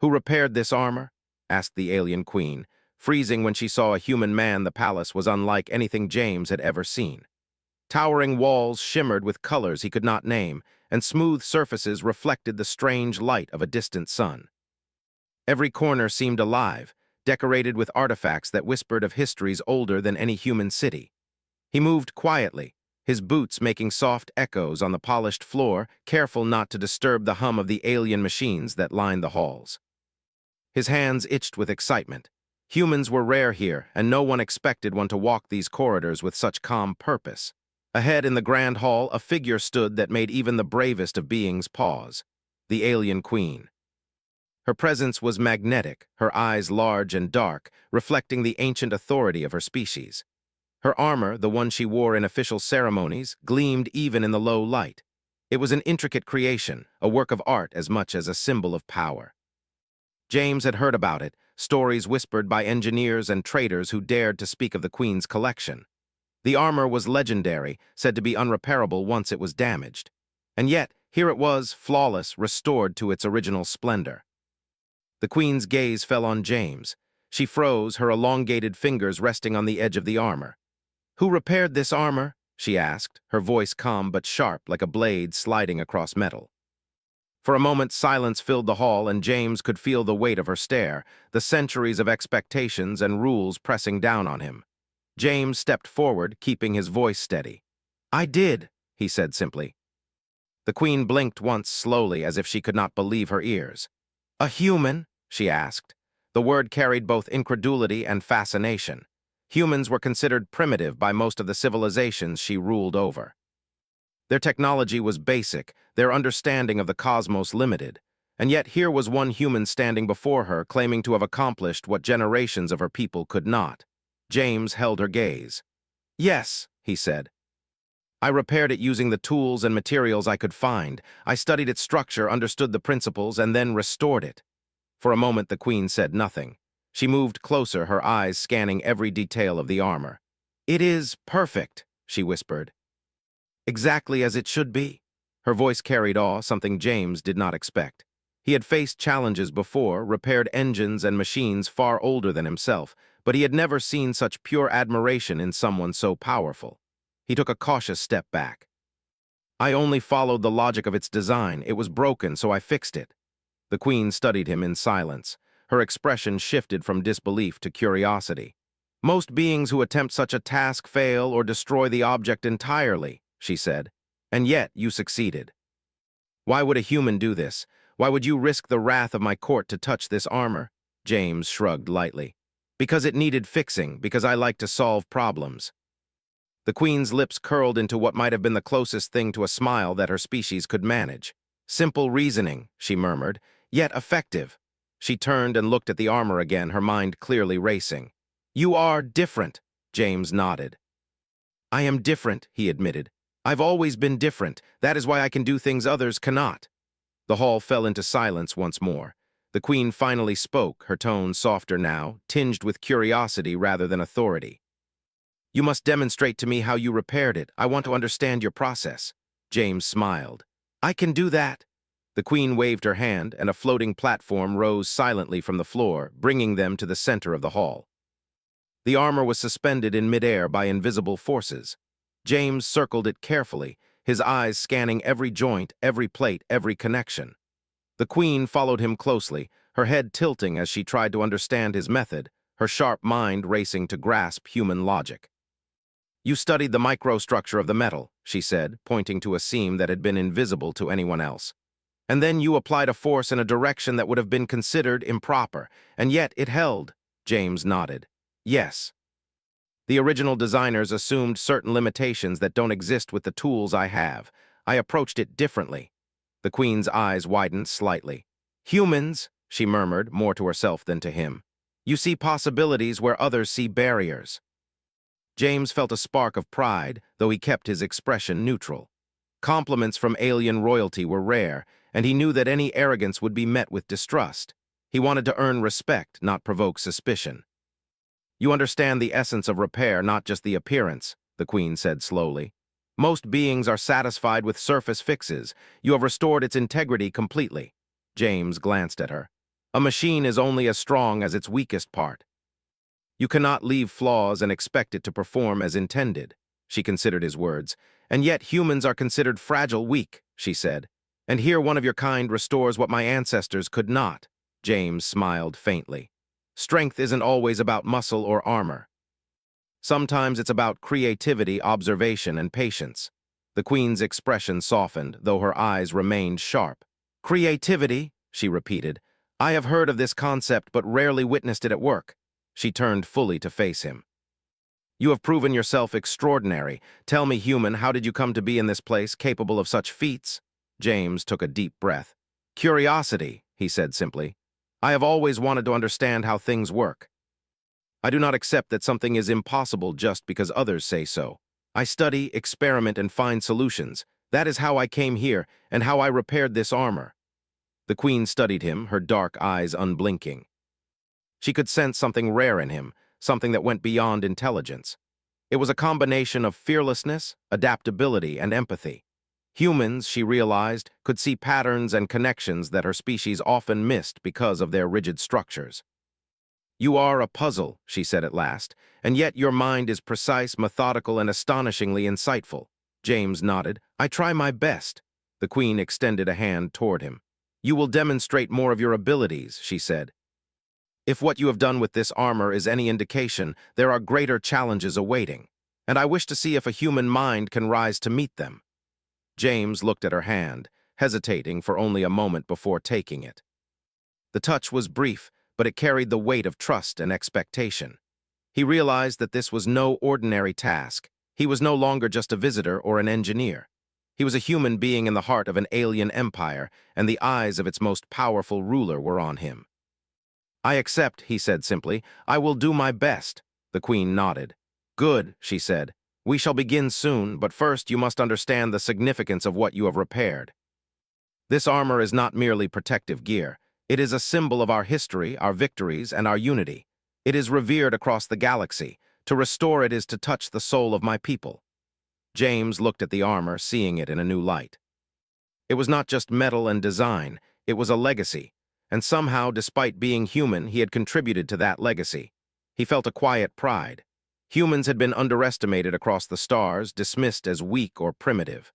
Who repaired this armor? Asked the alien queen, freezing when she saw a human man. The palace was unlike anything James had ever seen. Towering walls shimmered with colors he could not name, and smooth surfaces reflected the strange light of a distant sun. Every corner seemed alive, decorated with artifacts that whispered of histories older than any human city. He moved quietly, his boots making soft echoes on the polished floor, careful not to disturb the hum of the alien machines that lined the halls. His hands itched with excitement. Humans were rare here, and no one expected one to walk these corridors with such calm purpose. Ahead in the grand hall, a figure stood that made even the bravest of beings pause: the alien queen. Her presence was magnetic, her eyes large and dark, reflecting the ancient authority of her species. Her armor, the one she wore in official ceremonies, gleamed even in the low light. It was an intricate creation, a work of art as much as a symbol of power. James had heard about it, stories whispered by engineers and traders who dared to speak of the Queen's collection. The armor was legendary, said to be unrepairable once it was damaged. And yet, here it was, flawless, restored to its original splendor. The Queen's gaze fell on James. She froze, her elongated fingers resting on the edge of the armor. "Who repaired this armor?" she asked, her voice calm but sharp like a blade sliding across metal. For a moment, silence filled the hall, and James could feel the weight of her stare, the centuries of expectations and rules pressing down on him. James stepped forward, keeping his voice steady. "I did," he said simply. The Queen blinked once slowly, as if she could not believe her ears. "A human?" she asked. The word carried both incredulity and fascination. Humans were considered primitive by most of the civilizations she ruled over. Their technology was basic, their understanding of the cosmos limited, and yet here was one human standing before her, claiming to have accomplished what generations of her people could not. James held her gaze. "Yes," he said. "I repaired it using the tools and materials I could find. I studied its structure, understood the principles, and then restored it." For a moment, the Queen said nothing. She moved closer, her eyes scanning every detail of the armor. "It is perfect," she whispered. "Exactly as it should be." Her voice carried awe, something James did not expect. He had faced challenges before, repaired engines and machines far older than himself, but he had never seen such pure admiration in someone so powerful. He took a cautious step back. "I only followed the logic of its design. It was broken, so I fixed it." The Queen studied him in silence. Her expression shifted from disbelief to curiosity. "Most beings who attempt such a task fail or destroy the object entirely," she said. "And yet you succeeded. Why would a human do this? Why would you risk the wrath of my court to touch this armor?" James shrugged lightly. "Because it needed fixing, because I like to solve problems." The Queen's lips curled into what might have been the closest thing to a smile that her species could manage. "Simple reasoning," she murmured, "yet effective." She turned and looked at the armor again, her mind clearly racing. "You are different," James nodded. "I am different," he admitted. "I've always been different. That is why I can do things others cannot." The hall fell into silence once more. The Queen finally spoke, her tone softer now, tinged with curiosity rather than authority. "You must demonstrate to me how you repaired it. I want to understand your process." James smiled. "I can do that." The Queen waved her hand, and a floating platform rose silently from the floor, bringing them to the center of the hall. The armor was suspended in midair by invisible forces. James circled it carefully, his eyes scanning every joint, every plate, every connection. The Queen followed him closely, her head tilting as she tried to understand his method, her sharp mind racing to grasp human logic. "You studied the microstructure of the metal," she said, pointing to a seam that had been invisible to anyone else. "And then you applied a force in a direction that would have been considered improper, and yet it held." James nodded. "Yes. The original designers assumed certain limitations that don't exist with the tools I have. I approached it differently." The Queen's eyes widened slightly. "Humans," she murmured, more to herself than to him. "You see possibilities where others see barriers." James felt a spark of pride, though he kept his expression neutral. Compliments from alien royalty were rare, and he knew that any arrogance would be met with distrust. He wanted to earn respect, not provoke suspicion. "You understand the essence of repair, not just the appearance," the Queen said slowly. "Most beings are satisfied with surface fixes. You have restored its integrity completely." James glanced at her. A machine is only as strong as its weakest part. You cannot leave flaws and expect it to perform as intended, she considered his words. And yet humans are considered fragile weak, she said. And here one of your kind restores what my ancestors could not. James smiled faintly. Strength isn't always about muscle or armor. Sometimes it's about creativity, observation, and patience. The Queen's expression softened, though her eyes remained sharp. Creativity, she repeated. I have heard of this concept but rarely witnessed it at work. She turned fully to face him. You have proven yourself extraordinary. Tell me, human, how did you come to be in this place, capable of such feats? James took a deep breath. Curiosity, he said simply. I have always wanted to understand how things work. I do not accept that something is impossible just because others say so. I study, experiment, and find solutions. That is how I came here, and how I repaired this armor. The Queen studied him, her dark eyes unblinking. She could sense something rare in him, something that went beyond intelligence. It was a combination of fearlessness, adaptability, and empathy. Humans, she realized, could see patterns and connections that her species often missed because of their rigid structures. You are a puzzle, she said at last, and yet your mind is precise, methodical, and astonishingly insightful. James nodded. I try my best. The Queen extended a hand toward him. You will demonstrate more of your abilities, she said. If what you have done with this armor is any indication, there are greater challenges awaiting, and I wish to see if a human mind can rise to meet them. James looked at her hand, hesitating for only a moment before taking it. The touch was brief, but it carried the weight of trust and expectation. He realized that this was no ordinary task. He was no longer just a visitor or an engineer. He was a human being in the heart of an alien empire, and the eyes of its most powerful ruler were on him. I accept, he said simply. I will do my best. The Queen nodded. Good, she said. We shall begin soon, but first you must understand the significance of what you have repaired. This armor is not merely protective gear. It is a symbol of our history, our victories, and our unity. It is revered across the galaxy. To restore it is to touch the soul of my people. James looked at the armor, seeing it in a new light. It was not just metal and design, it was a legacy. And somehow, despite being human, he had contributed to that legacy. He felt a quiet pride. Humans had been underestimated across the stars, dismissed as weak or primitive.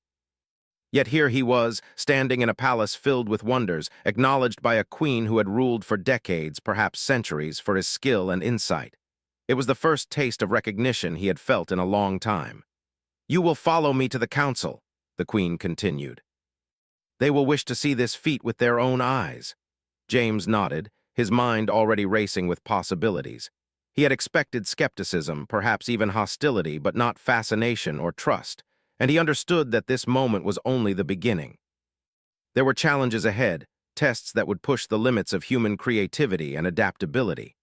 Yet here he was, standing in a palace filled with wonders, acknowledged by a queen who had ruled for decades, perhaps centuries, for his skill and insight. It was the first taste of recognition he had felt in a long time. You will follow me to the council, the queen continued. They will wish to see this feat with their own eyes. James nodded, his mind already racing with possibilities. He had expected skepticism, perhaps even hostility, but not fascination or trust, and he understood that this moment was only the beginning. There were challenges ahead, tests that would push the limits of human creativity and adaptability.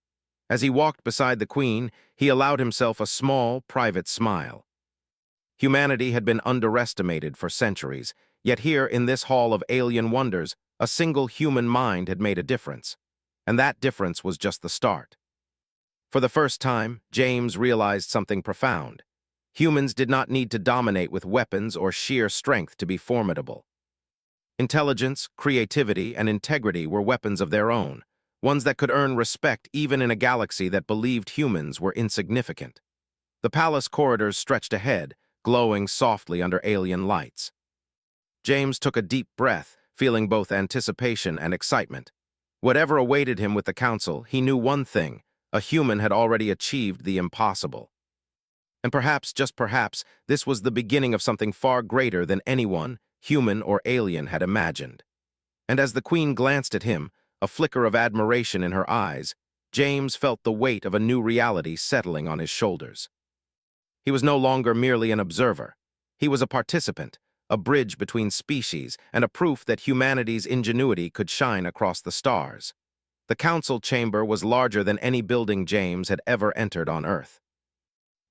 As he walked beside the Queen, he allowed himself a small, private smile. Humanity had been underestimated for centuries, yet here in this hall of alien wonders, a single human mind had made a difference. And that difference was just the start. For the first time, James realized something profound. Humans did not need to dominate with weapons or sheer strength to be formidable. Intelligence, creativity, and integrity were weapons of their own, ones that could earn respect even in a galaxy that believed humans were insignificant. The palace corridors stretched ahead, glowing softly under alien lights. James took a deep breath, feeling both anticipation and excitement. Whatever awaited him with the council, he knew one thing: a human had already achieved the impossible. And perhaps, just perhaps, this was the beginning of something far greater than anyone, human or alien, had imagined. And as the Queen glanced at him, a flicker of admiration in her eyes, James felt the weight of a new reality settling on his shoulders. He was no longer merely an observer. He was a participant, a bridge between species, and a proof that humanity's ingenuity could shine across the stars. The council chamber was larger than any building James had ever entered on Earth.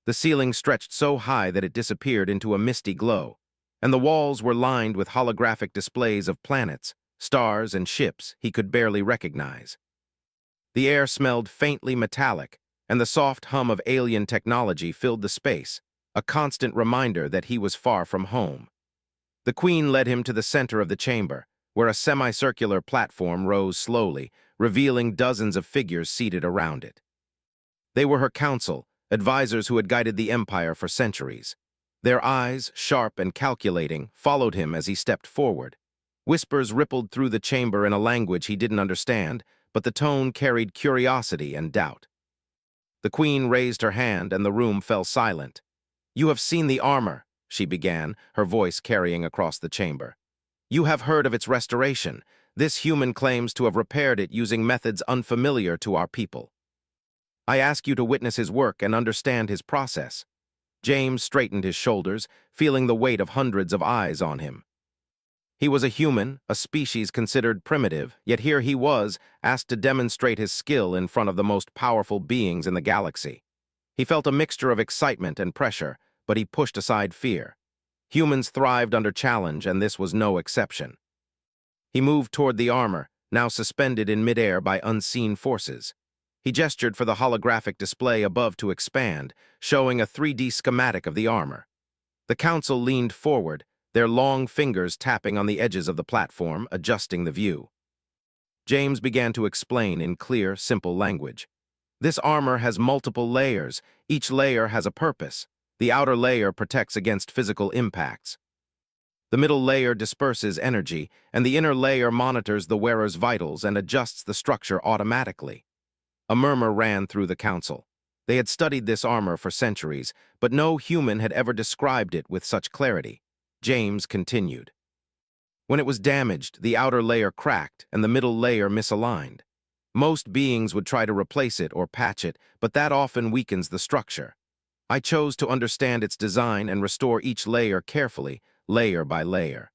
The ceiling stretched so high that it disappeared into a misty glow, and the walls were lined with holographic displays of planets, stars, and ships he could barely recognize. The air smelled faintly metallic, and the soft hum of alien technology filled the space, a constant reminder that he was far from home. The Queen led him to the center of the chamber, where a semicircular platform rose slowly, revealing dozens of figures seated around it. They were her council, advisors who had guided the Empire for centuries. Their eyes, sharp and calculating, followed him as he stepped forward. Whispers rippled through the chamber in a language he didn't understand, but the tone carried curiosity and doubt. The queen raised her hand and the room fell silent. "You have seen the armor," she began, her voice carrying across the chamber. "You have heard of its restoration. This human claims to have repaired it using methods unfamiliar to our people. I ask you to witness his work and understand his process." James straightened his shoulders, feeling the weight of hundreds of eyes on him. He was a human, a species considered primitive, yet here he was, asked to demonstrate his skill in front of the most powerful beings in the galaxy. He felt a mixture of excitement and pressure, but he pushed aside fear. Humans thrived under challenge, and this was no exception. He moved toward the armor, now suspended in midair by unseen forces. He gestured for the holographic display above to expand, showing a 3D schematic of the armor. The council leaned forward, their long fingers tapping on the edges of the platform, adjusting the view. James began to explain in clear, simple language. "This armor has multiple layers. Each layer has a purpose. The outer layer protects against physical impacts. The middle layer disperses energy, and the inner layer monitors the wearer's vitals and adjusts the structure automatically." A murmur ran through the council. They had studied this armor for centuries, but no human had ever described it with such clarity. James continued. "When it was damaged, the outer layer cracked and the middle layer misaligned. Most beings would try to replace it or patch it, but that often weakens the structure. I chose to understand its design and restore each layer carefully, layer by layer."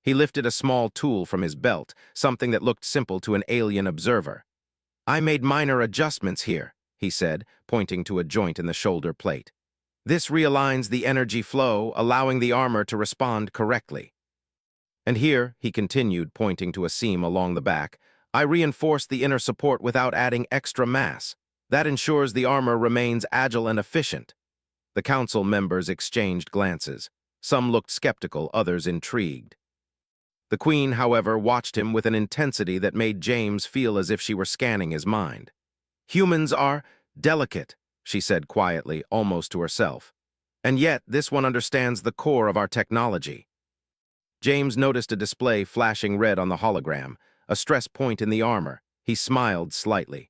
He lifted a small tool from his belt, something that looked simple to an alien observer. "I made minor adjustments here," he said, pointing to a joint in the shoulder plate. "This realigns the energy flow, allowing the armor to respond correctly. And here," he continued, pointing to a seam along the back, "I reinforced the inner support without adding extra mass. That ensures the armor remains agile and efficient." The council members exchanged glances. Some looked skeptical, others intrigued. The queen, however, watched him with an intensity that made James feel as if she were scanning his mind. "Humans are delicate," she said quietly, almost to herself. "And yet, this one understands the core of our technology." James noticed a display flashing red on the hologram, a stress point in the armor. He smiled slightly.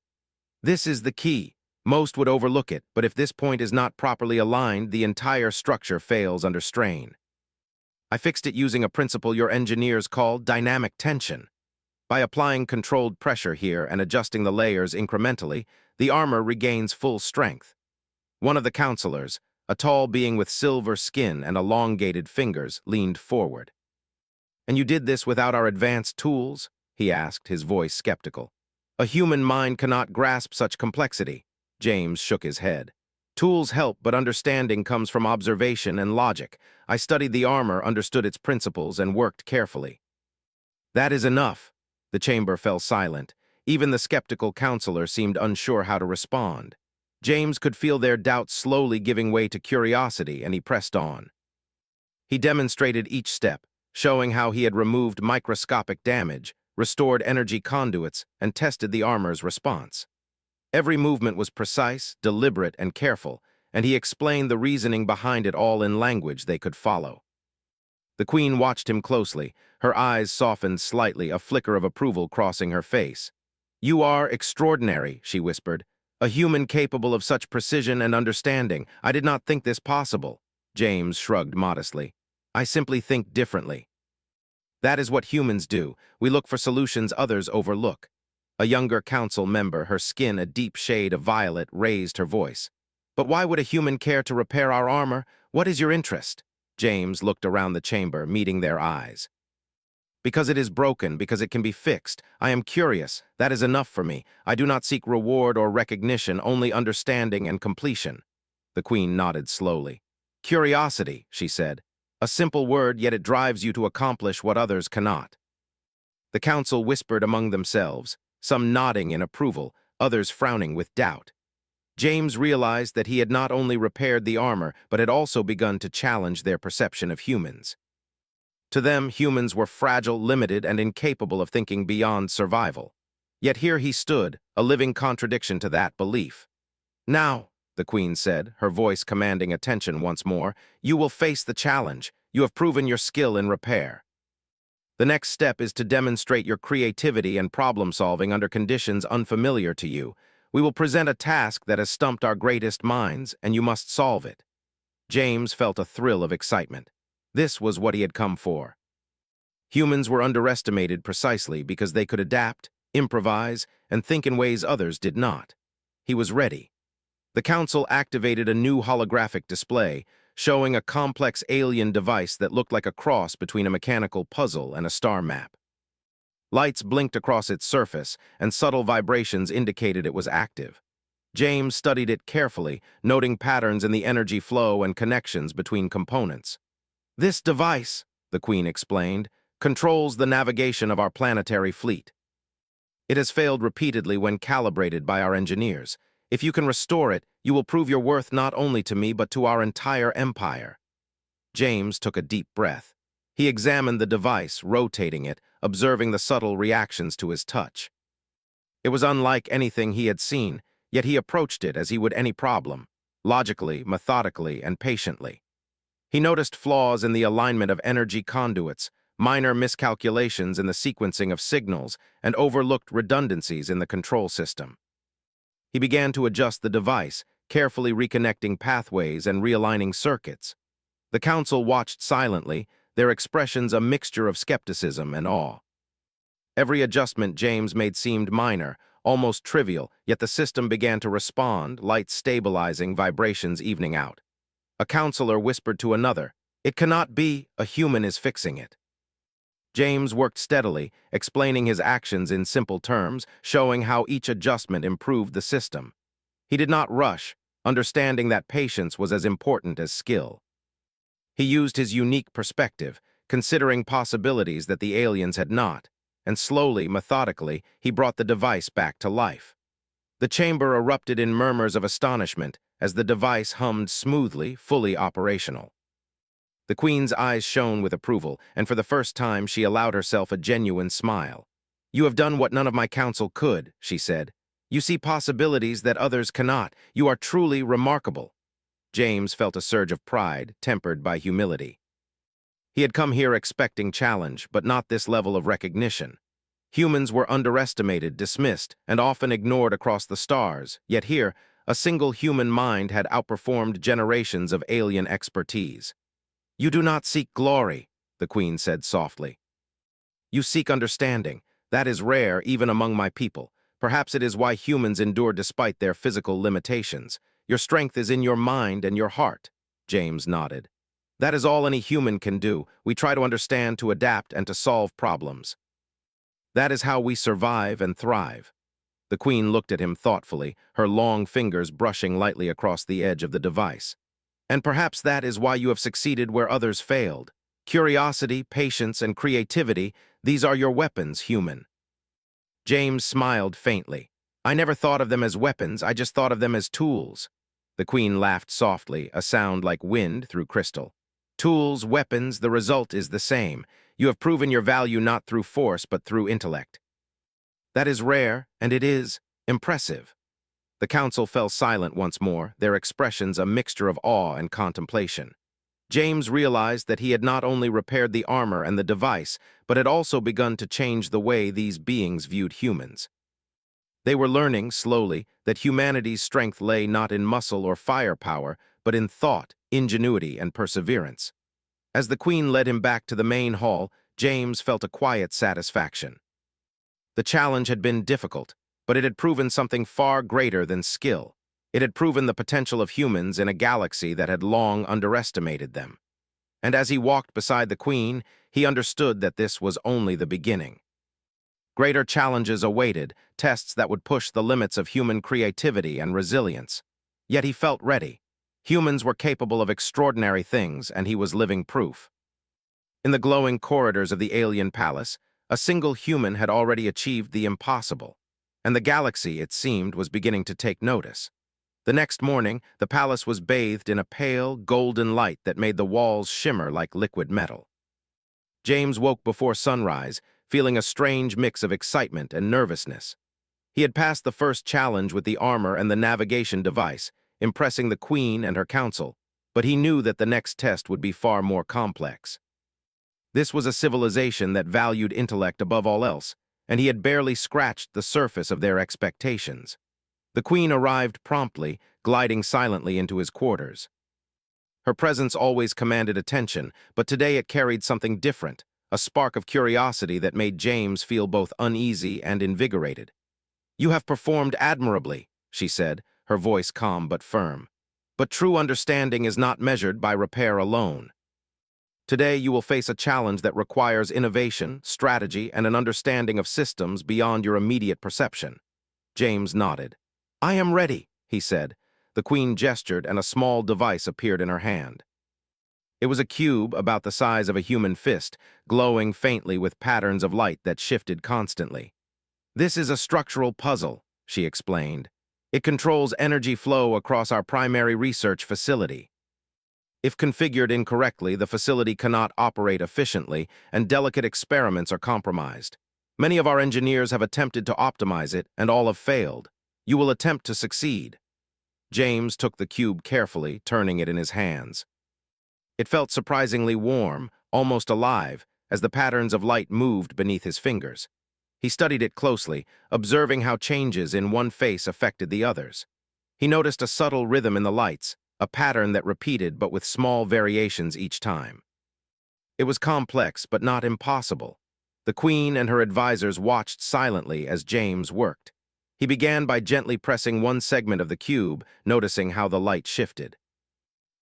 "This is the key. Most would overlook it, but if this point is not properly aligned, the entire structure fails under strain. I fixed it using a principle your engineers call dynamic tension. By applying controlled pressure here and adjusting the layers incrementally, the armor regains full strength." One of the counselors, a tall being with silver skin and elongated fingers, leaned forward. "And you did this without our advanced tools?" he asked, his voice skeptical. "A human mind cannot grasp such complexity." James shook his head. "Tools help, but understanding comes from observation and logic. I studied the armor, understood its principles, and worked carefully." "That is enough." The chamber fell silent. Even the skeptical counselor seemed unsure how to respond. James could feel their doubts slowly giving way to curiosity, and he pressed on. He demonstrated each step, showing how he had removed microscopic damage, restored energy conduits, and tested the armor's response. Every movement was precise, deliberate, and careful, and he explained the reasoning behind it all in language they could follow. The queen watched him closely, her eyes softened slightly, a flicker of approval crossing her face. "You are extraordinary," she whispered. "A human capable of such precision and understanding. I did not think this possible." James shrugged modestly. "I simply think differently. That is what humans do. We look for solutions others overlook." A younger council member, her skin a deep shade of violet, raised her voice. "But why would a human care to repair our armor? What is your interest?" James looked around the chamber, meeting their eyes. "Because it is broken, because it can be fixed. I am curious. That is enough for me. I do not seek reward or recognition, only understanding and completion." The queen nodded slowly. "Curiosity," she said. "A simple word, yet it drives you to accomplish what others cannot." The council whispered among themselves, some nodding in approval, others frowning with doubt. James realized that he had not only repaired the armor, but had also begun to challenge their perception of humans. To them, humans were fragile, limited, and incapable of thinking beyond survival. Yet here he stood, a living contradiction to that belief. "Now," the queen said, her voice commanding attention once more, "you will face the challenge. You have proven your skill in repair. The next step is to demonstrate your creativity and problem-solving under conditions unfamiliar to you. We will present a task that has stumped our greatest minds, and you must solve it." James felt a thrill of excitement. This was what he had come for. Humans were underestimated precisely because they could adapt, improvise, and think in ways others did not. He was ready. The council activated a new holographic display, showing a complex alien device that looked like a cross between a mechanical puzzle and a star map. Lights blinked across its surface, and subtle vibrations indicated it was active. James studied it carefully, noting patterns in the energy flow and connections between components. "This device," the Queen explained, "controls the navigation of our planetary fleet. It has failed repeatedly when calibrated by our engineers. If you can restore it, you will prove your worth not only to me but to our entire empire." James took a deep breath. He examined the device, rotating it, observing the subtle reactions to his touch. It was unlike anything he had seen, yet he approached it as he would any problem, logically, methodically, and patiently. He noticed flaws in the alignment of energy conduits, minor miscalculations in the sequencing of signals, and overlooked redundancies in the control system. He began to adjust the device, carefully reconnecting pathways and realigning circuits. The council watched silently, their expressions a mixture of skepticism and awe. Every adjustment James made seemed minor, almost trivial, yet the system began to respond, lights stabilizing, vibrations evening out. A counselor whispered to another, "It cannot be, a human is fixing it." James worked steadily, explaining his actions in simple terms, showing how each adjustment improved the system. He did not rush, understanding that patience was as important as skill. He used his unique perspective, considering possibilities that the aliens had not, and slowly, methodically, he brought the device back to life. The chamber erupted in murmurs of astonishment as the device hummed smoothly, fully operational. The Queen's eyes shone with approval, and for the first time she allowed herself a genuine smile. "You have done what none of my council could," she said. "You see possibilities that others cannot. You are truly remarkable." James felt a surge of pride, tempered by humility. He had come here expecting challenge, but not this level of recognition. Humans were underestimated, dismissed, and often ignored across the stars, yet here, a single human mind had outperformed generations of alien expertise. "You do not seek glory," the Queen said softly. "You seek understanding. That is rare even among my people. Perhaps it is why humans endure despite their physical limitations. Your strength is in your mind and your heart." James nodded. "That is all any human can do. We try to understand, to adapt, and to solve problems. That is how we survive and thrive." The Queen looked at him thoughtfully, her long fingers brushing lightly across the edge of the device. "And perhaps that is why you have succeeded where others failed. Curiosity, patience, and creativity, these are your weapons, human." James smiled faintly. "I never thought of them as weapons, I just thought of them as tools." The Queen laughed softly, a sound like wind through crystal. "Tools, weapons, the result is the same. You have proven your value not through force, but through intellect. That is rare, and it is impressive." The council fell silent once more, their expressions a mixture of awe and contemplation. James realized that he had not only repaired the armor and the device, but had also begun to change the way these beings viewed humans. They were learning, slowly, that humanity's strength lay not in muscle or firepower, but in thought, ingenuity, and perseverance. As the Queen led him back to the main hall, James felt a quiet satisfaction. The challenge had been difficult, but it had proven something far greater than skill. It had proven the potential of humans in a galaxy that had long underestimated them. And as he walked beside the Queen, he understood that this was only the beginning. Greater challenges awaited, tests that would push the limits of human creativity and resilience. Yet he felt ready. Humans were capable of extraordinary things, and he was living proof. In the glowing corridors of the alien palace, a single human had already achieved the impossible, and the galaxy, it seemed, was beginning to take notice. The next morning, the palace was bathed in a pale, golden light that made the walls shimmer like liquid metal. James woke before sunrise, feeling a strange mix of excitement and nervousness. He had passed the first challenge with the armor and the navigation device, impressing the Queen and her council, but he knew that the next test would be far more complex. This was a civilization that valued intellect above all else, and he had barely scratched the surface of their expectations. The Queen arrived promptly, gliding silently into his quarters. Her presence always commanded attention, but today it carried something different, a spark of curiosity that made James feel both uneasy and invigorated. "You have performed admirably," she said, her voice calm but firm. "But true understanding is not measured by repair alone. Today you will face a challenge that requires innovation, strategy, and an understanding of systems beyond your immediate perception." James nodded. "I am ready," he said. The Queen gestured, and a small device appeared in her hand. It was a cube about the size of a human fist, glowing faintly with patterns of light that shifted constantly. "This is a structural puzzle," she explained. "It controls energy flow across our primary research facility. If configured incorrectly, the facility cannot operate efficiently, and delicate experiments are compromised. Many of our engineers have attempted to optimize it, and all have failed. You will attempt to succeed." James took the cube carefully, turning it in his hands. It felt surprisingly warm, almost alive, as the patterns of light moved beneath his fingers. He studied it closely, observing how changes in one face affected the others. He noticed a subtle rhythm in the lights, a pattern that repeated but with small variations each time. It was complex, but not impossible. The Queen and her advisors watched silently as James worked. He began by gently pressing one segment of the cube, noticing how the light shifted.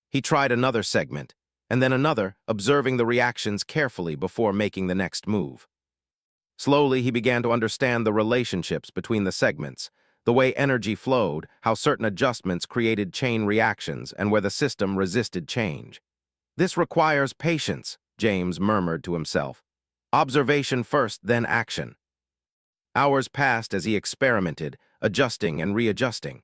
He tried another segment, and then another, observing the reactions carefully before making the next move. Slowly, he began to understand the relationships between the segments, the way energy flowed, how certain adjustments created chain reactions, and where the system resisted change. "This requires patience," James murmured to himself. "Observation first, then action." Hours passed as he experimented, adjusting and readjusting.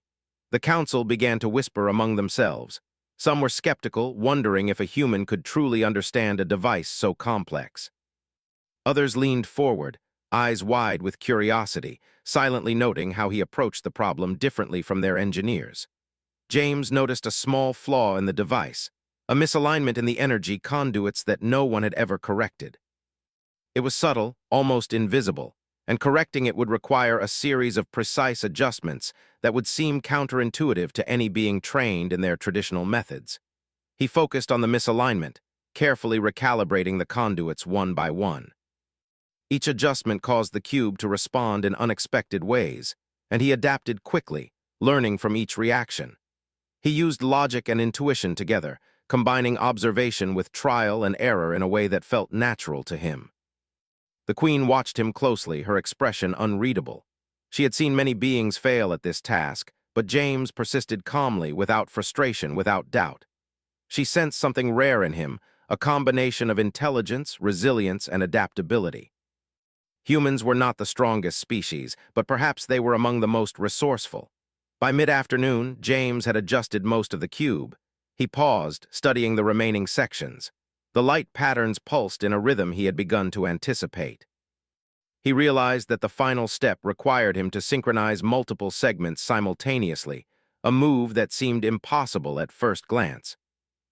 The council began to whisper among themselves. Some were skeptical, wondering if a human could truly understand a device so complex. Others leaned forward, eyes wide with curiosity, silently noting how he approached the problem differently from their engineers. James noticed a small flaw in the device, a misalignment in the energy conduits that no one had ever corrected. It was subtle, almost invisible, and correcting it would require a series of precise adjustments that would seem counterintuitive to any being trained in their traditional methods. He focused on the misalignment, carefully recalibrating the conduits one by one. Each adjustment caused the cube to respond in unexpected ways, and he adapted quickly, learning from each reaction. He used logic and intuition together, combining observation with trial and error in a way that felt natural to him. The Queen watched him closely, her expression unreadable. She had seen many beings fail at this task, but James persisted calmly, without frustration, without doubt. She sensed something rare in him, a combination of intelligence, resilience, and adaptability. Humans were not the strongest species, but perhaps they were among the most resourceful. By mid-afternoon, James had adjusted most of the cube. He paused, studying the remaining sections. The light patterns pulsed in a rhythm he had begun to anticipate. He realized that the final step required him to synchronize multiple segments simultaneously, a move that seemed impossible at first glance.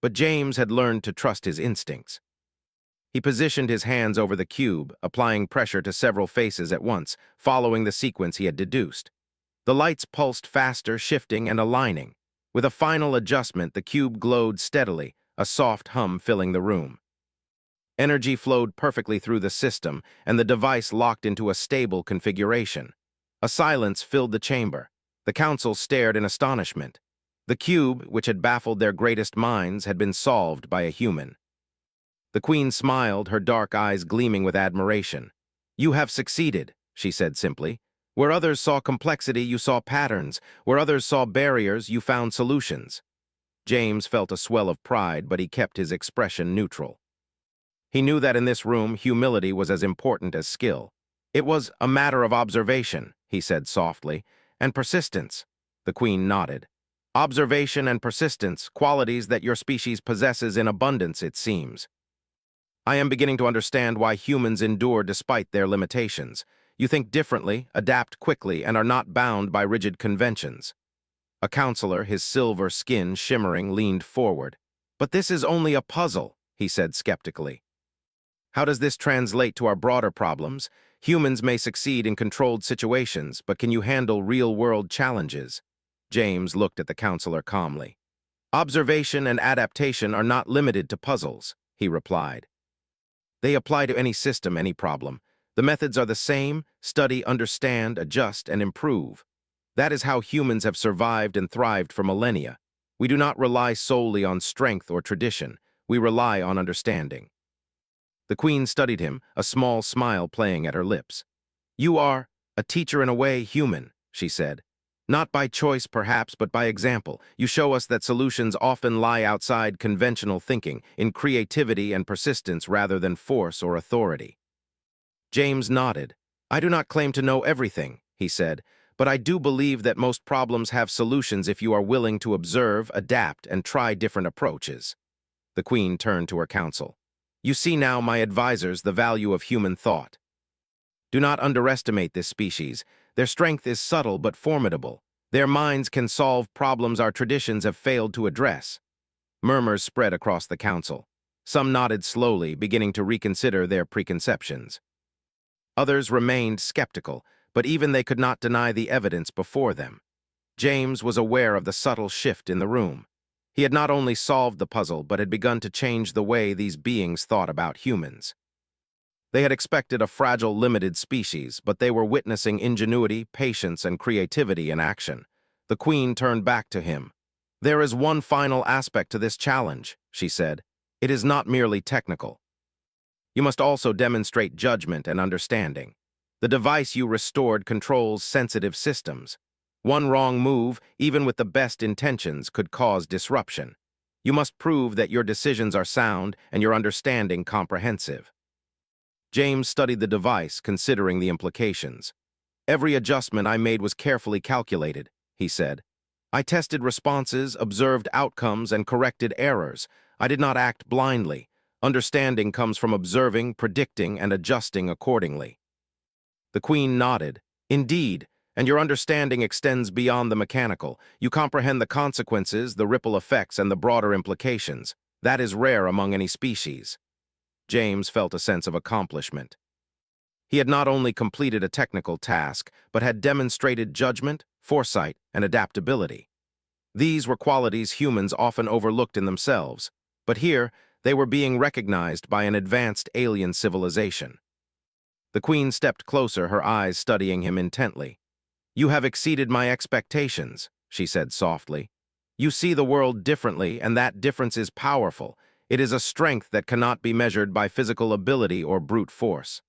But James had learned to trust his instincts. He positioned his hands over the cube, applying pressure to several faces at once, following the sequence he had deduced. The lights pulsed faster, shifting and aligning. With a final adjustment, the cube glowed steadily, a soft hum filling the room. Energy flowed perfectly through the system, and the device locked into a stable configuration. A silence filled the chamber. The council stared in astonishment. The cube, which had baffled their greatest minds, had been solved by a human. The Queen smiled, her dark eyes gleaming with admiration. "You have succeeded," she said simply. "Where others saw complexity, you saw patterns. Where others saw barriers, you found solutions." James felt a swell of pride, but he kept his expression neutral. He knew that in this room, humility was as important as skill. "It was a matter of observation," he said softly, "and persistence." The Queen nodded. "Observation and persistence, qualities that your species possesses in abundance, it seems. I am beginning to understand why humans endure despite their limitations. You think differently, adapt quickly, and are not bound by rigid conventions. A counselor, his silver skin shimmering, leaned forward. But this is only a puzzle, he said skeptically. How does this translate to our broader problems? Humans may succeed in controlled situations, but can you handle real-world challenges? James looked at the counselor calmly. Observation and adaptation are not limited to puzzles, he replied. They apply to any system, any problem. The methods are the same: study, understand, adjust, and improve. That is how humans have survived and thrived for millennia. We do not rely solely on strength or tradition. We rely on understanding. The Queen studied him, a small smile playing at her lips. You are, a teacher in a way, human, she said. Not by choice, perhaps, but by example. You show us that solutions often lie outside conventional thinking, in creativity and persistence rather than force or authority. James nodded. I do not claim to know everything, he said, but I do believe that most problems have solutions if you are willing to observe, adapt, and try different approaches. The Queen turned to her council. You see now, my advisors, the value of human thought. Do not underestimate this species. Their strength is subtle but formidable. Their minds can solve problems our traditions have failed to address. Murmurs spread across the council. Some nodded slowly, beginning to reconsider their preconceptions. Others remained skeptical, but even they could not deny the evidence before them. James was aware of the subtle shift in the room. He had not only solved the puzzle, but had begun to change the way these beings thought about humans. They had expected a fragile, limited species, but they were witnessing ingenuity, patience, and creativity in action. The Queen turned back to him. There is one final aspect to this challenge, she said. It is not merely technical. You must also demonstrate judgment and understanding. The device you restored controls sensitive systems. One wrong move, even with the best intentions, could cause disruption. You must prove that your decisions are sound and your understanding comprehensive. James studied the device, considering the implications. Every adjustment I made was carefully calculated, he said. I tested responses, observed outcomes, and corrected errors. I did not act blindly. Understanding comes from observing, predicting, and adjusting accordingly. The Queen nodded. Indeed, and your understanding extends beyond the mechanical. You comprehend the consequences, the ripple effects, and the broader implications. That is rare among any species. James felt a sense of accomplishment. He had not only completed a technical task, but had demonstrated judgment, foresight, and adaptability. These were qualities humans often overlooked in themselves, but here they were being recognized by an advanced alien civilization. The Queen stepped closer, her eyes studying him intently. You have exceeded my expectations, she said softly. You see the world differently, and that difference is powerful. It is a strength that cannot be measured by physical ability or brute force.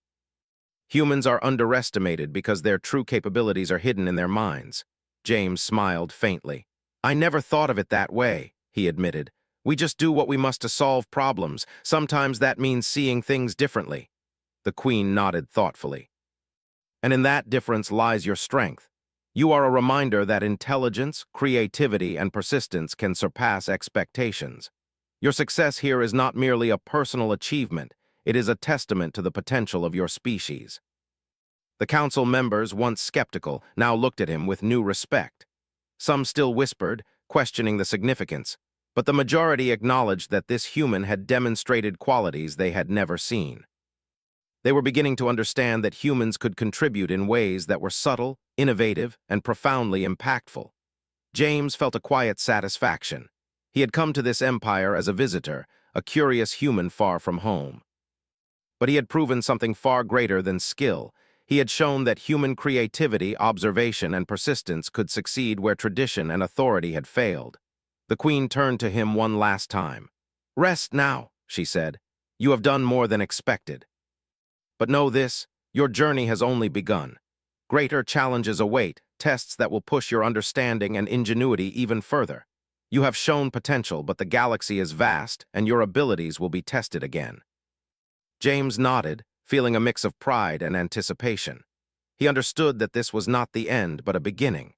Humans are underestimated because their true capabilities are hidden in their minds. James smiled faintly. I never thought of it that way, he admitted. We just do what we must to solve problems. Sometimes that means seeing things differently. The Queen nodded thoughtfully. And in that difference lies your strength. You are a reminder that intelligence, creativity, and persistence can surpass expectations. Your success here is not merely a personal achievement, it is a testament to the potential of your species. The council members, once skeptical, now looked at him with new respect. Some still whispered, questioning the significance, but the majority acknowledged that this human had demonstrated qualities they had never seen. They were beginning to understand that humans could contribute in ways that were subtle, innovative, and profoundly impactful. James felt a quiet satisfaction. He had come to this empire as a visitor, a curious human far from home. But he had proven something far greater than skill. He had shown that human creativity, observation, and persistence could succeed where tradition and authority had failed. The Queen turned to him one last time. Rest now, she said. You have done more than expected. But know this, your journey has only begun. Greater challenges await, tests that will push your understanding and ingenuity even further. You have shown potential, but the galaxy is vast, and your abilities will be tested again. James nodded, feeling a mix of pride and anticipation. He understood that this was not the end, but a beginning.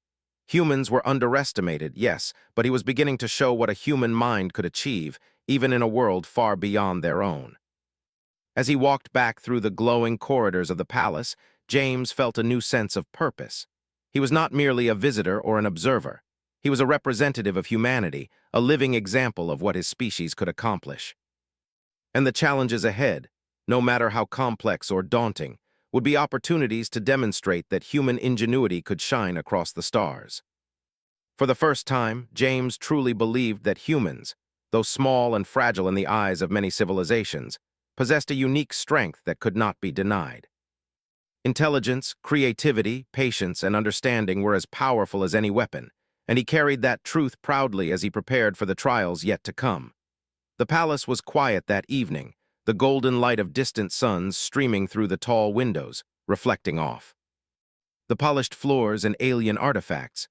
Humans were underestimated, yes, but he was beginning to show what a human mind could achieve, even in a world far beyond their own. As he walked back through the glowing corridors of the palace, James felt a new sense of purpose. He was not merely a visitor or an observer. He was a representative of humanity, a living example of what his species could accomplish. And the challenges ahead, no matter how complex or daunting, would be opportunities to demonstrate that human ingenuity could shine across the stars. For the first time, James truly believed that humans, though small and fragile in the eyes of many civilizations, possessed a unique strength that could not be denied. Intelligence, creativity, patience, and understanding were as powerful as any weapon, and he carried that truth proudly as he prepared for the trials yet to come. The palace was quiet that evening, the golden light of distant suns streaming through the tall windows, reflecting off the polished floors and alien artifacts.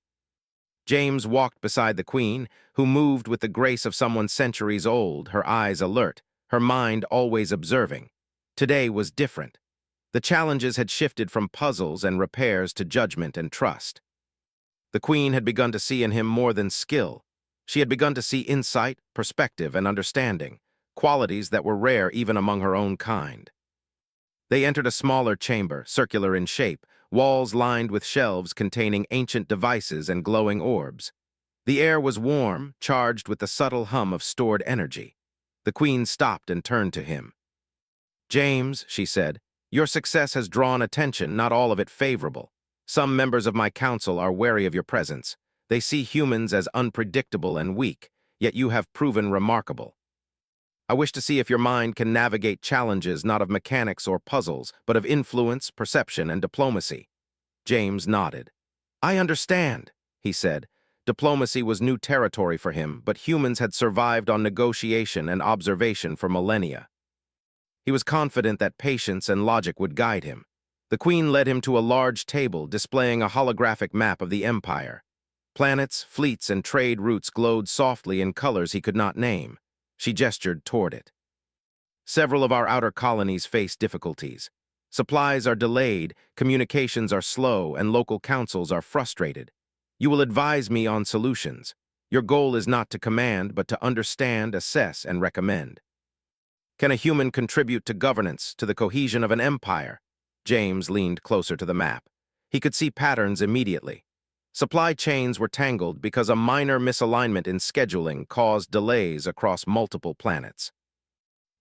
James walked beside the queen, who moved with the grace of someone centuries old, her eyes alert, her mind always observing. Today was different. The challenges had shifted from puzzles and repairs to judgment and trust. The queen had begun to see in him more than skill. She had begun to see insight, perspective, and understanding, qualities that were rare even among her own kind. They entered a smaller chamber, circular in shape, walls lined with shelves containing ancient devices and glowing orbs. The air was warm, charged with the subtle hum of stored energy. The queen stopped and turned to him. "James," she said, "your success has drawn attention, not all of it favorable. Some members of my council are wary of your presence. They see humans as unpredictable and weak, yet you have proven remarkable. I wish to see if your mind can navigate challenges not of mechanics or puzzles, but of influence, perception, and diplomacy." James nodded. "I understand," he said. Diplomacy was new territory for him, but humans had survived on negotiation and observation for millennia. He was confident that patience and logic would guide him. The queen led him to a large table displaying a holographic map of the empire. Planets, fleets, and trade routes glowed softly in colors he could not name. She gestured toward it. "Several of our outer colonies face difficulties. Supplies are delayed, communications are slow, and local councils are frustrated. You will advise me on solutions. Your goal is not to command, but to understand, assess, and recommend. Can a human contribute to governance, to the cohesion of an empire?" James leaned closer to the map. He could see patterns immediately. Supply chains were tangled because a minor misalignment in scheduling caused delays across multiple planets.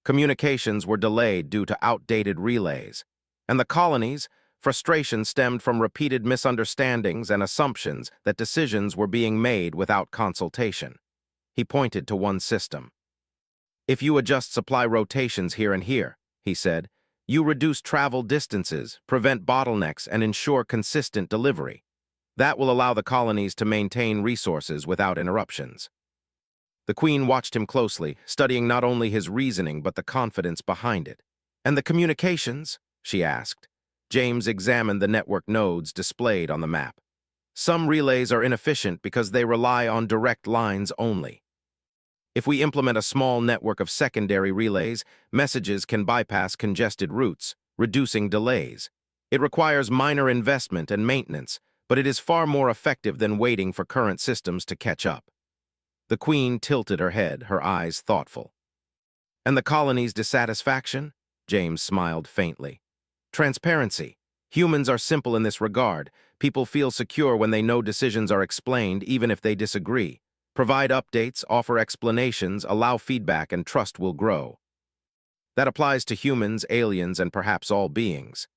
Communications were delayed due to outdated relays. And the colonies, frustration stemmed from repeated misunderstandings and assumptions that decisions were being made without consultation. He pointed to one system. "If you adjust supply rotations here and here," he said, "you reduce travel distances, prevent bottlenecks, and ensure consistent delivery. That will allow the colonies to maintain resources without interruptions." The queen watched him closely, studying not only his reasoning but the confidence behind it. "And the communications?" she asked. James examined the network nodes displayed on the map. "Some relays are inefficient because they rely on direct lines only. If we implement a small network of secondary relays, messages can bypass congested routes, reducing delays. It requires minor investment and maintenance, but it is far more effective than waiting for current systems to catch up." The queen tilted her head, her eyes thoughtful. "And the colony's dissatisfaction?" James smiled faintly. "Transparency. Humans are simple in this regard. People feel secure when they know decisions are explained, even if they disagree. Provide updates, offer explanations, allow feedback, and trust will grow. That applies to humans, aliens, and perhaps all beings."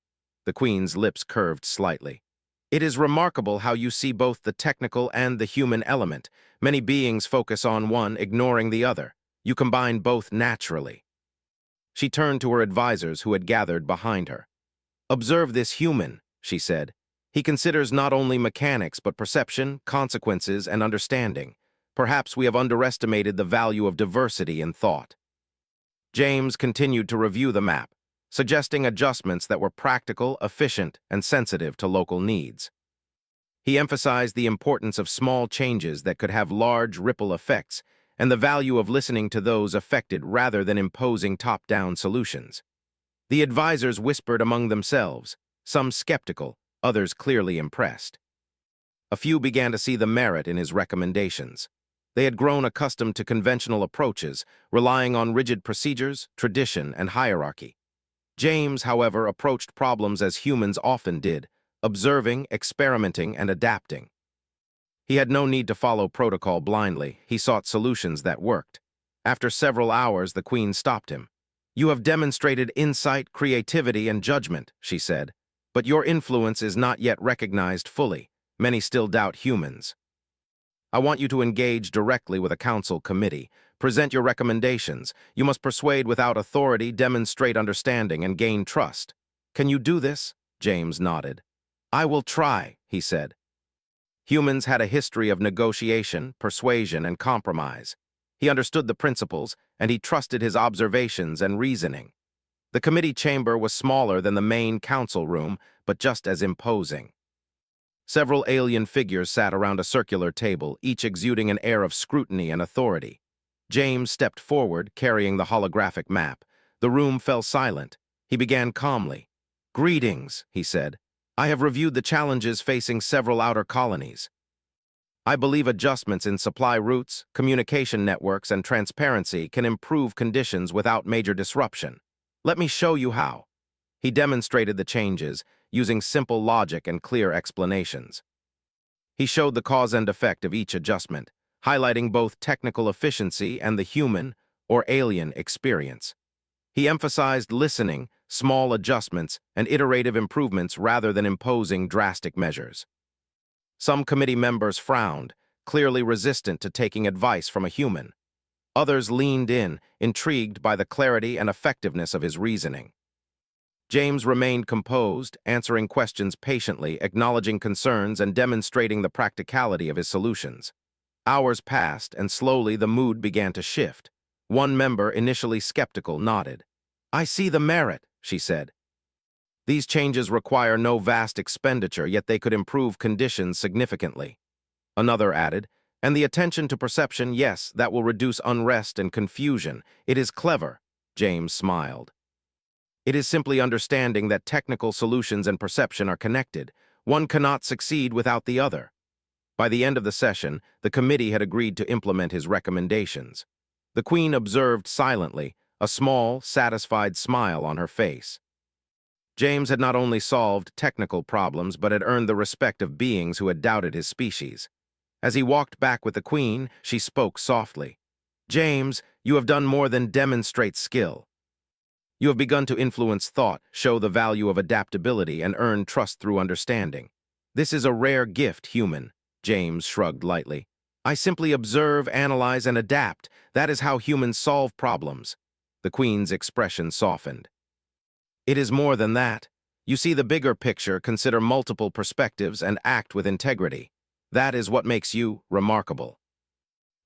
The queen's lips curved slightly. "It is remarkable how you see both the technical and the human element. Many beings focus on one, ignoring the other. You combine both naturally." She turned to her advisors who had gathered behind her. "Observe this human," she said. "He considers not only mechanics but perception, consequences, and understanding. Perhaps we have underestimated the value of diversity in thought." James continued to review the map, suggesting adjustments that were practical, efficient, and sensitive to local needs. He emphasized the importance of small changes that could have large ripple effects and the value of listening to those affected rather than imposing top-down solutions. The advisors whispered among themselves, some skeptical, others clearly impressed. A few began to see the merit in his recommendations. They had grown accustomed to conventional approaches, relying on rigid procedures, tradition, and hierarchy. James, however, approached problems as humans often did, observing, experimenting, and adapting. He had no need to follow protocol blindly. He sought solutions that worked. After several hours, the Queen stopped him. "You have demonstrated insight, creativity, and judgment," she said, "but your influence is not yet recognized fully. Many still doubt humans. I want you to engage directly with a council committee. Present your recommendations. You must persuade without authority, demonstrate understanding, and gain trust. Can you do this?" James nodded. "I will try," he said. Humans had a history of negotiation, persuasion, and compromise. He understood the principles, and he trusted his observations and reasoning. The committee chamber was smaller than the main council room, but just as imposing. Several alien figures sat around a circular table, each exuding an air of scrutiny and authority. James stepped forward, carrying the holographic map. The room fell silent. He began calmly. "Greetings," he said. "I have reviewed the challenges facing several outer colonies. I believe adjustments in supply routes, communication networks, and transparency can improve conditions without major disruption. Let me show you how." He demonstrated the changes, using simple logic and clear explanations. He showed the cause and effect of each adjustment, highlighting both technical efficiency and the human, or alien, experience. He emphasized listening, small adjustments, and iterative improvements rather than imposing drastic measures. Some committee members frowned, clearly resistant to taking advice from a human. Others leaned in, intrigued by the clarity and effectiveness of his reasoning. James remained composed, answering questions patiently, acknowledging concerns, and demonstrating the practicality of his solutions. Hours passed, and slowly the mood began to shift. One member, initially skeptical, nodded. "I see the merit," she said. "These changes require no vast expenditure, yet they could improve conditions significantly." Another added, "And the attention to perception, yes, that will reduce unrest and confusion. It is clever." James smiled. "It is simply understanding that technical solutions and perception are connected. One cannot succeed without the other." By the end of the session, the committee had agreed to implement his recommendations. The Queen observed silently, a small, satisfied smile on her face. James had not only solved technical problems, but had earned the respect of beings who had doubted his species. As he walked back with the Queen, she spoke softly. "James, you have done more than demonstrate skill. You have begun to influence thought, show the value of adaptability, and earn trust through understanding. This is a rare gift, human." James shrugged lightly. "I simply observe, analyze, and adapt. That is how humans solve problems." The Queen's expression softened. "It is more than that. You see the bigger picture, consider multiple perspectives, and act with integrity. That is what makes you remarkable."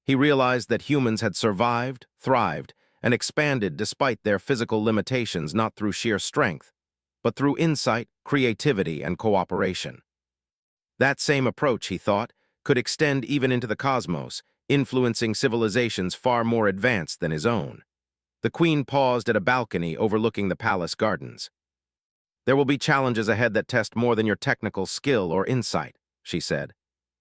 He realized that humans had survived, thrived, and expanded despite their physical limitations, not through sheer strength, but through insight, creativity, and cooperation. That same approach, he thought, could extend even into the cosmos, influencing civilizations far more advanced than his own. The Queen paused at a balcony overlooking the palace gardens. "There will be challenges ahead that test more than your technical skill or insight," she said.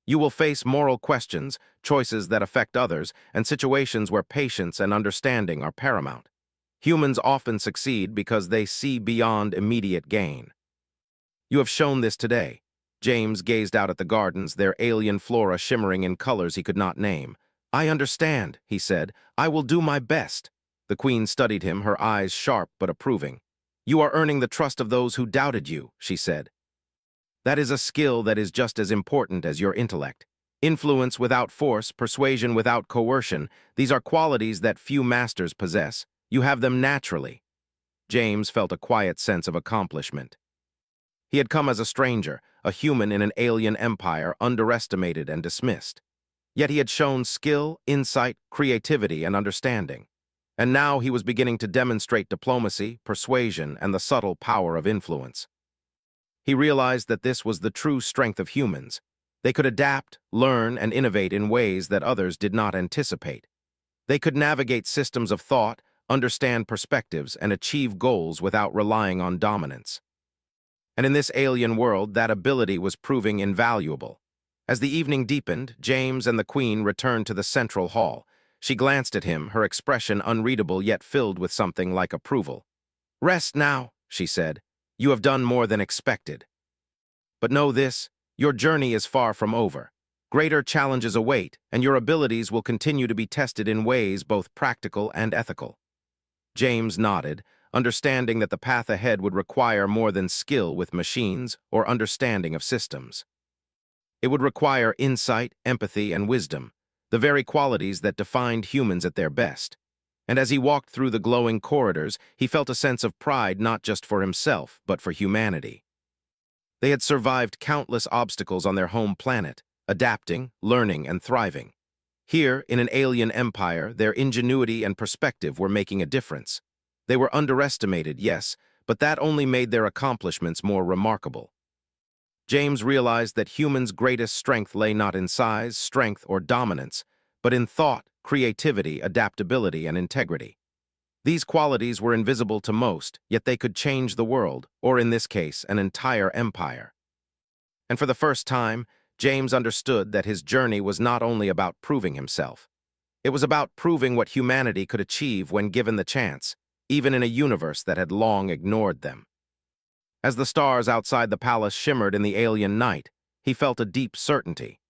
"You will face moral questions, choices that affect others, and situations where patience and understanding are paramount. Humans often succeed because they see beyond immediate gain. You have shown this today." James gazed out at the gardens, their alien flora shimmering in colors he could not name. "I understand," he said. "I will do my best." The Queen studied him, her eyes sharp but approving. "You are earning the trust of those who doubted you," she said. "That is a skill that is just as important as your intellect. Influence without force, persuasion without coercion, these are qualities that few masters possess. You have them naturally." James felt a quiet sense of accomplishment. He had come as a stranger, a human in an alien empire, underestimated and dismissed. Yet he had shown skill, insight, creativity, and understanding. And now he was beginning to demonstrate diplomacy, persuasion, and the subtle power of influence. He realized that this was the true strength of humans. They could adapt, learn, and innovate in ways that others did not anticipate. They could navigate systems of thought, understand perspectives, and achieve goals without relying on dominance. And in this alien world, that ability was proving invaluable. As the evening deepened, James and the Queen returned to the central hall. She glanced at him, her expression unreadable yet filled with something like approval. "Rest now," she said. "You have done more than expected. But know this, your journey is far from over. Greater challenges await, and your abilities will continue to be tested in ways both practical and ethical." James nodded, understanding that the path ahead would require more than skill with machines or understanding of systems. It would require insight, empathy, and wisdom, the very qualities that defined humans at their best. And as he walked through the glowing corridors, he felt a sense of pride not just for himself, but for humanity. They had survived countless obstacles on their home planet, adapting, learning, and thriving. Here, in an alien empire, their ingenuity and perspective were making a difference. They were underestimated, yes, but that only made their accomplishments more remarkable. James realized that humans' greatest strength lay not in size, strength, or dominance, but in thought, creativity, adaptability, and integrity. These qualities were invisible to most, yet they could change the world, or in this case, an entire empire. And for the first time, James understood that his journey was not only about proving himself. It was about proving what humanity could achieve when given the chance, even in a universe that had long ignored them. As the stars outside the palace shimmered in the alien night, he felt a deep certainty.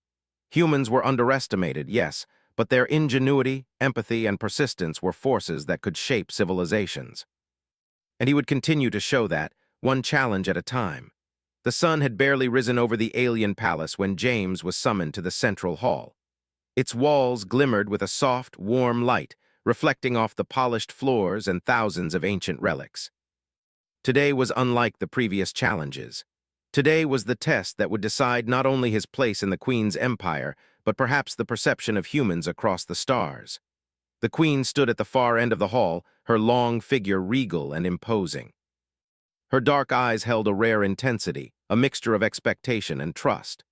Humans were underestimated, yes, but their ingenuity, empathy, and persistence were forces that could shape civilizations. And he would continue to show that, one challenge at a time. The sun had barely risen over the alien palace when James was summoned to the central hall. Its walls glimmered with a soft, warm light, reflecting off the polished floors and thousands of ancient relics. Today was unlike the previous challenges. Today was the test that would decide not only his place in the Queen's empire, but perhaps the perception of humans across the stars. The Queen stood at the far end of the hall, her long figure regal and imposing. Her dark eyes held a rare intensity, a mixture of expectation and trust.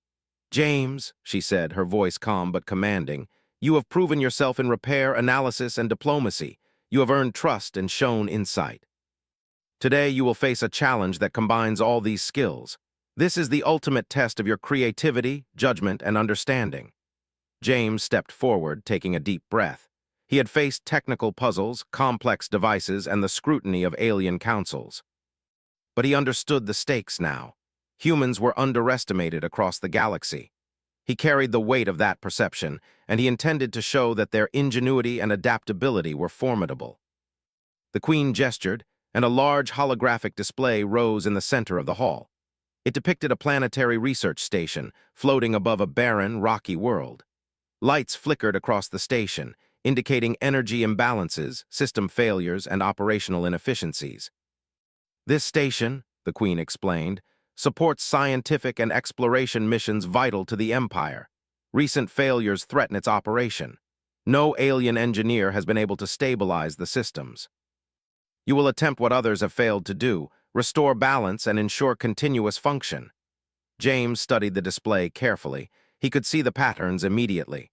"James," she said, her voice calm but commanding, "you have proven yourself in repair, analysis, and diplomacy. You have earned trust and shown insight. Today you will face a challenge that combines all these skills. This is the ultimate test of your creativity, judgment, and understanding." James stepped forward, taking a deep breath. He had faced technical puzzles, complex devices, and the scrutiny of alien councils. But he understood the stakes now. Humans were underestimated across the galaxy. He carried the weight of that perception, and he intended to show that their ingenuity and adaptability were formidable. The Queen gestured, and a large holographic display rose in the center of the hall. It depicted a planetary research station floating above a barren, rocky world. Lights flickered across the station, indicating energy imbalances, system failures, and operational inefficiencies. "This station," the Queen explained, "supports scientific and exploration missions vital to the Empire. Recent failures threaten its operation. No alien engineer has been able to stabilize the systems. You will attempt what others have failed to do, restore balance and ensure continuous function." James studied the display carefully. He could see the patterns immediately.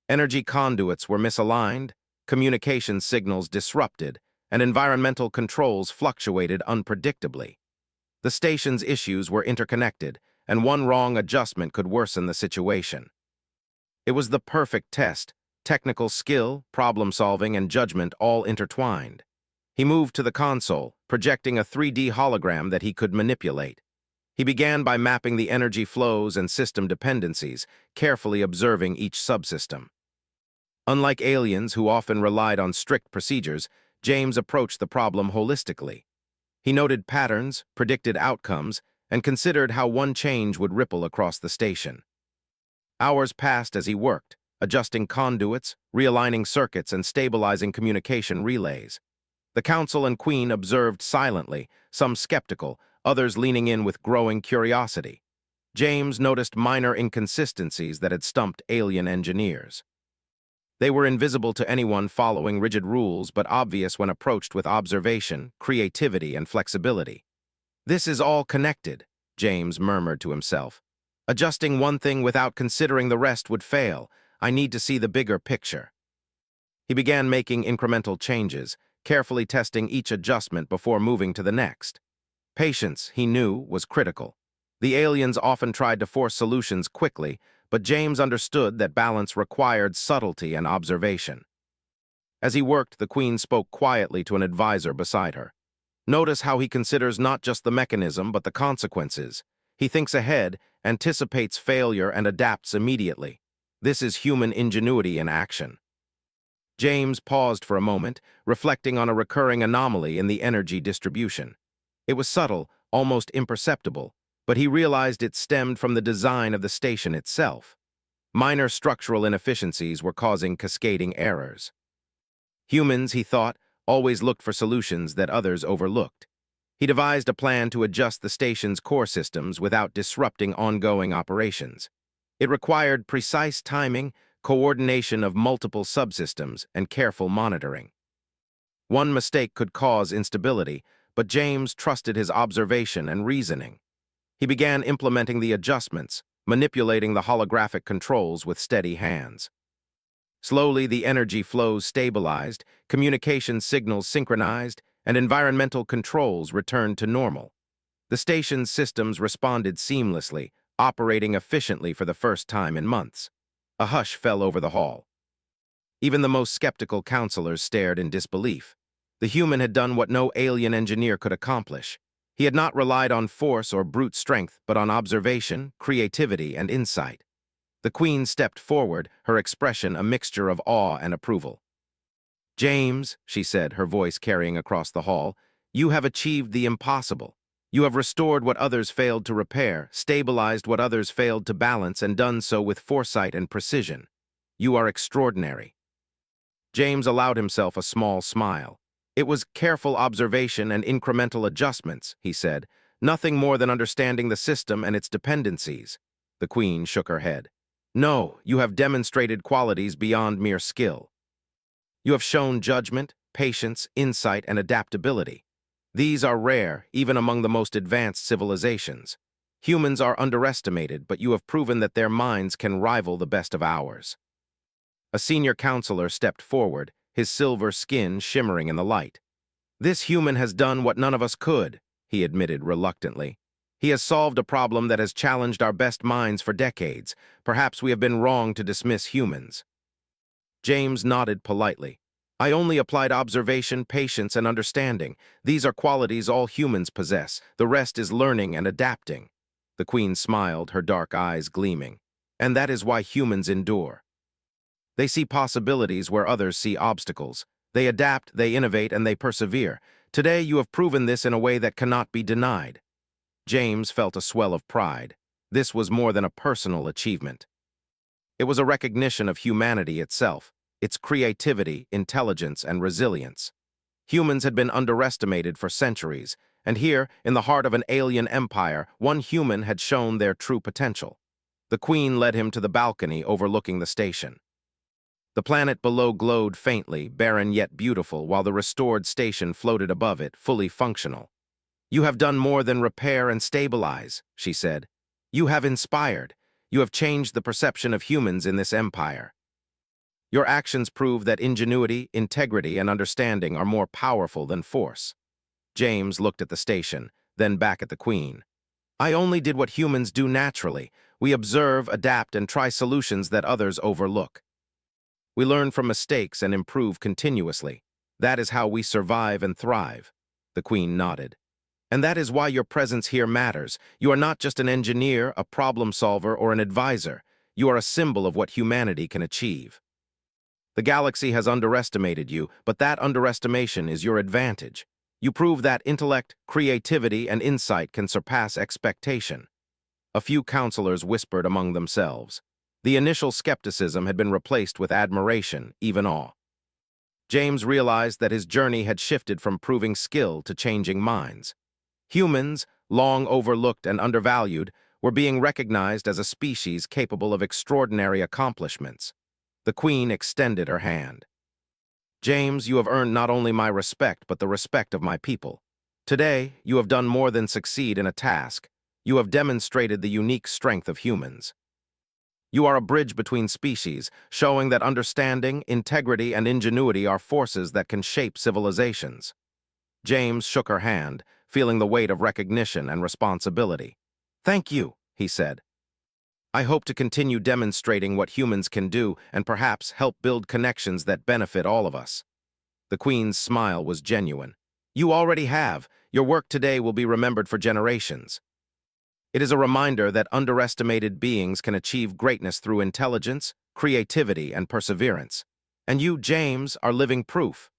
Energy conduits were misaligned, communication signals disrupted, and environmental controls fluctuated unpredictably. The station's issues were interconnected, and one wrong adjustment could worsen the situation. It was the perfect test, technical skill, problem-solving, and judgment all intertwined. He moved to the console, projecting a 3D hologram that he could manipulate. He began by mapping the energy flows and system dependencies, carefully observing each subsystem. Unlike aliens who often relied on strict procedures, James approached the problem holistically. He noted patterns, predicted outcomes, and considered how one change would ripple across the station. Hours passed as he worked, adjusting conduits, realigning circuits, and stabilizing communication relays. The Council and Queen observed silently, some skeptical, others leaning in with growing curiosity. James noticed minor inconsistencies that had stumped alien engineers. They were invisible to anyone following rigid rules, but obvious when approached with observation, creativity, and flexibility. "This is all connected," James murmured to himself. "Adjusting one thing without considering the rest would fail. I need to see the bigger picture." He began making incremental changes, carefully testing each adjustment before moving to the next. Patience, he knew, was critical. The aliens often tried to force solutions quickly, but James understood that balance required subtlety and observation. As he worked, the Queen spoke quietly to an advisor beside her. Notice how he considers not just the mechanism but the consequences. He thinks ahead, anticipates failure, and adapts immediately. This is human ingenuity in action. James paused for a moment, reflecting on a recurring anomaly in the energy distribution. It was subtle, almost imperceptible, but he realized it stemmed from the design of the station itself. Minor structural inefficiencies were causing cascading errors. Humans, he thought, always looked for solutions that others overlooked. He devised a plan to adjust the station's core systems without disrupting ongoing operations. It required precise timing, coordination of multiple subsystems, and careful monitoring. One mistake could cause instability, but James trusted his observation and reasoning. He began implementing the adjustments, manipulating the holographic controls with steady hands. Slowly, the energy flows stabilized, communication signals synchronized, and environmental controls returned to normal. The station's systems responded seamlessly, operating efficiently for the first time in months. A hush fell over the hall. Even the most skeptical counselors stared in disbelief. The human had done what no alien engineer could accomplish. He had not relied on force or brute strength, but on observation, creativity, and insight. The Queen stepped forward, her expression a mixture of awe and approval. "James," she said, her voice carrying across the hall, "you have achieved the impossible. You have restored what others failed to repair, stabilized what others failed to balance, and done so with foresight and precision. You are extraordinary." James allowed himself a small smile. "It was careful observation and incremental adjustments," he said, "nothing more than understanding the system and its dependencies." The Queen shook her head. "No, you have demonstrated qualities beyond mere skill. You have shown judgment, patience, insight, and adaptability. These are rare, even among the most advanced civilizations. Humans are underestimated, but you have proven that their minds can rival the best of ours." A senior counselor stepped forward, his silver skin shimmering in the light. "This human has done what none of us could," he admitted reluctantly. "He has solved a problem that has challenged our best minds for decades. Perhaps we have been wrong to dismiss humans." James nodded politely. "I only applied observation, patience, and understanding. These are qualities all humans possess. The rest is learning and adapting." The Queen smiled, her dark eyes gleaming. "And that is why humans endure. They see possibilities where others see obstacles. They adapt, they innovate, and they persevere. Today you have proven this in a way that cannot be denied." James felt a swell of pride. This was more than a personal achievement. It was a recognition of humanity itself, its creativity, intelligence, and resilience. Humans had been underestimated for centuries, and here, in the heart of an alien empire, one human had shown their true potential. The Queen led him to the balcony overlooking the station. The planet below glowed faintly, barren yet beautiful, while the restored station floated above it, fully functional. "You have done more than repair and stabilize," she said. "You have inspired. You have changed the perception of humans in this empire. Your actions prove that ingenuity, integrity, and understanding are more powerful than force." James looked at the station, then back at the Queen. "I only did what humans do naturally. We observe, adapt, and try solutions that others overlook. We learn from mistakes and improve continuously. That is how we survive and thrive." The Queen nodded. "And that is why your presence here matters. You are not just an engineer, a problem solver, or an advisor. You are a symbol of what humanity can achieve. The galaxy has underestimated you, but that underestimation is your advantage. You prove that intellect, creativity, and insight can surpass expectation." A few counselors whispered among themselves. The initial skepticism had been replaced with admiration, even awe. James realized that his journey had shifted from proving skill to changing minds. Humans, long overlooked and undervalued, were being recognized as a species capable of extraordinary accomplishments. The Queen extended her hand. "James, you have earned not only my respect, but the respect of my people. Today, you have done more than succeed in a task. You have demonstrated the unique strength of humans. You are a bridge between species, showing that understanding, integrity, and ingenuity are forces that can shape civilizations." James shook her hand, feeling the weight of recognition and responsibility. "Thank you," he said. "I hope to continue demonstrating what humans can do and perhaps help build connections that benefit all of us." The Queen's smile was genuine. "You already have. Your work today will be remembered for generations. It is a reminder that underestimated beings can achieve greatness through intelligence, creativity, and perseverance. And you, James, are living proof.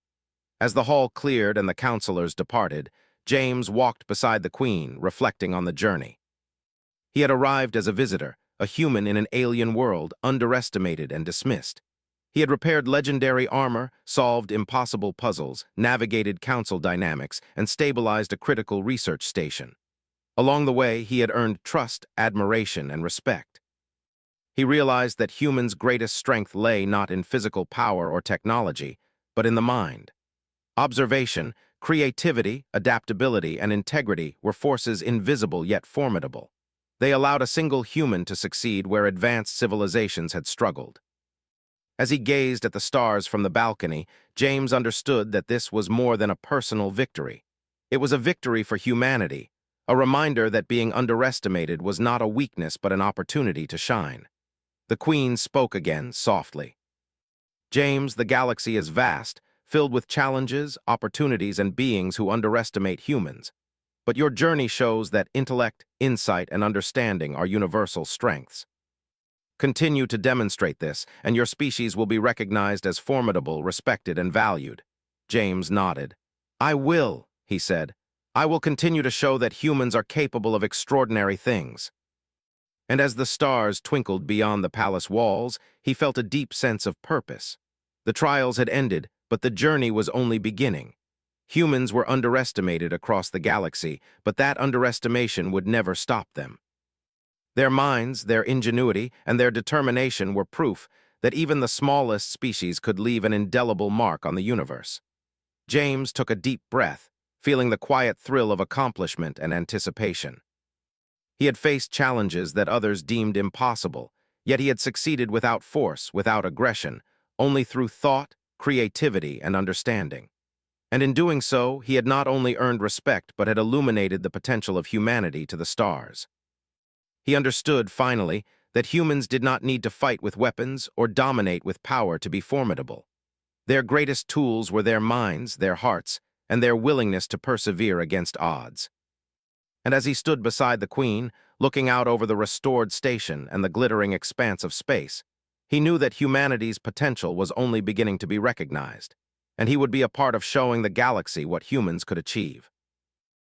As the hall cleared and the counselors departed, James walked beside the Queen, reflecting on the journey. He had arrived as a visitor, a human in an alien world, underestimated and dismissed. He had repaired legendary armor, solved impossible puzzles, navigated council dynamics, and stabilized a critical research station. Along the way, he had earned trust, admiration, and respect. He realized that humans' greatest strength lay not in physical power or technology, but in the mind. Observation, creativity, adaptability, and integrity were forces invisible yet formidable. They allowed a single human to succeed where advanced civilizations had struggled. As he gazed at the stars from the balcony, James understood that this was more than a personal victory. It was a victory for humanity, a reminder that being underestimated was not a weakness but an opportunity to shine. The Queen spoke again, softly. James, the galaxy is vast, filled with challenges, opportunities, and beings who underestimate humans. But your journey shows that intellect, insight, and understanding are universal strengths. Continue to demonstrate this, and your species will be recognized as formidable, respected, and valued. James nodded. I will, he said. I will continue to show that humans are capable of extraordinary things. And as the stars twinkled beyond the palace walls, he felt a deep sense of purpose. The trials had ended, but the journey was only beginning. Humans were underestimated across the galaxy, but that underestimation would never stop them. Their minds, their ingenuity, and their determination were proof that even the smallest species could leave an indelible mark on the universe. James took a deep breath, feeling the quiet thrill of accomplishment and anticipation. He had faced challenges that others deemed impossible, yet he had succeeded without force, without aggression, only through thought, creativity, and understanding. And in doing so, he had not only earned respect but had illuminated the potential of humanity to the stars. He understood, finally, that humans did not need to fight with weapons or dominate with power to be formidable. Their greatest tools were their minds, their hearts, and their willingness to persevere against odds. And as he stood beside the Queen, looking out over the restored station and the glittering expanse of space, he knew that humanity's potential was only beginning to be recognized, and he would be a part of showing the galaxy what humans could achieve.